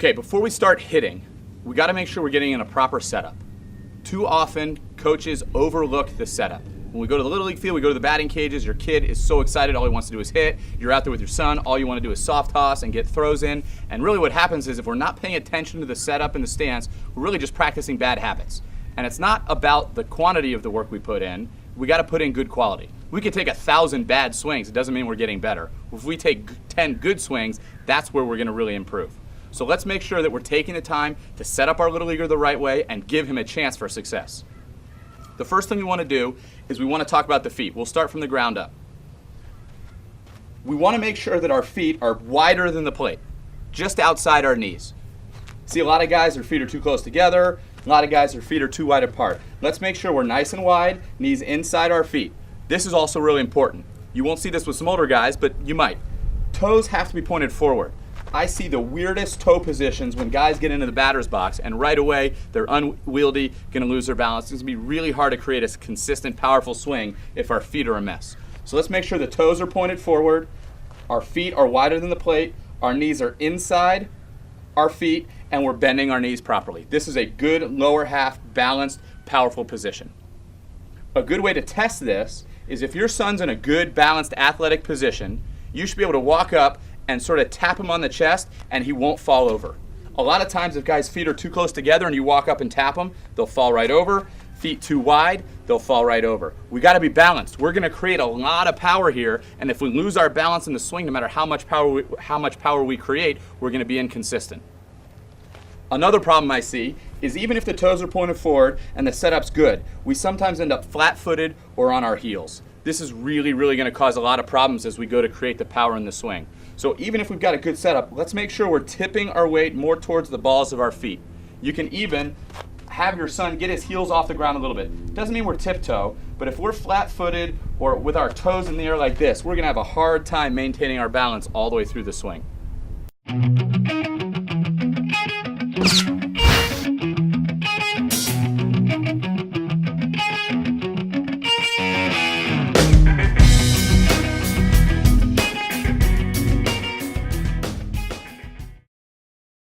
Okay, before we start hitting, we got to make sure we're getting in a proper setup. Too often, coaches overlook the setup. When we go to the Little League field, we go to the batting cages, your kid is so excited, all he wants to do is hit. You're out there with your son, all you want to do is soft toss and get throws in. And really what happens is if we're not paying attention to the setup and the stance, we're really just practicing bad habits. And it's not about the quantity of the work we put in, we got to put in good quality. We could take 1,000 bad swings, it doesn't mean we're getting better. If we take 10 good swings, that's where we're going to really improve. So let's make sure that we're taking the time to set up our Little Leaguer the right way and give him a chance for success. The first thing we want to do is we want to talk about the feet. We'll start from the ground up. We want to make sure that our feet are wider than the plate, just outside our knees. See, a lot of guys, their feet are too close together. A lot of guys, their feet are too wide apart. Let's make sure we're nice and wide, knees inside our feet. This is also really important. You won't see this with some older guys, but you might. Toes have to be pointed forward. I see the weirdest toe positions when guys get into the batter's box, and right away they're unwieldy, going to lose their balance. It's going to be really hard to create a consistent, powerful swing if our feet are a mess. So let's make sure the toes are pointed forward, our feet are wider than the plate, our knees are inside our feet, and we're bending our knees properly. This is a good lower half, balanced, powerful position. A good way to test this is if your son's in a good, balanced, athletic position, you should be able to walk up and sort of tap him on the chest and he won't fall over. A lot of times if guys' feet are too close together and you walk up and tap them, they'll fall right over. Feet too wide, they'll fall right over. We got to be balanced. We're going to create a lot of power here, and if we lose our balance in the swing, no matter how much power we create, we're going to be inconsistent. Another problem I see is even if the toes are pointed forward and the setup's good, we sometimes end up flat-footed or on our heels. This is really going to cause a lot of problems as we go to create the power in the swing. So even if we've got a good setup, let's make sure we're tipping our weight more towards the balls of our feet. You can even have your son get his heels off the ground a little bit. Doesn't mean we're tiptoe, but if we're flat-footed or with our toes in the air like this, we're going to have a hard time maintaining our balance all the way through the swing.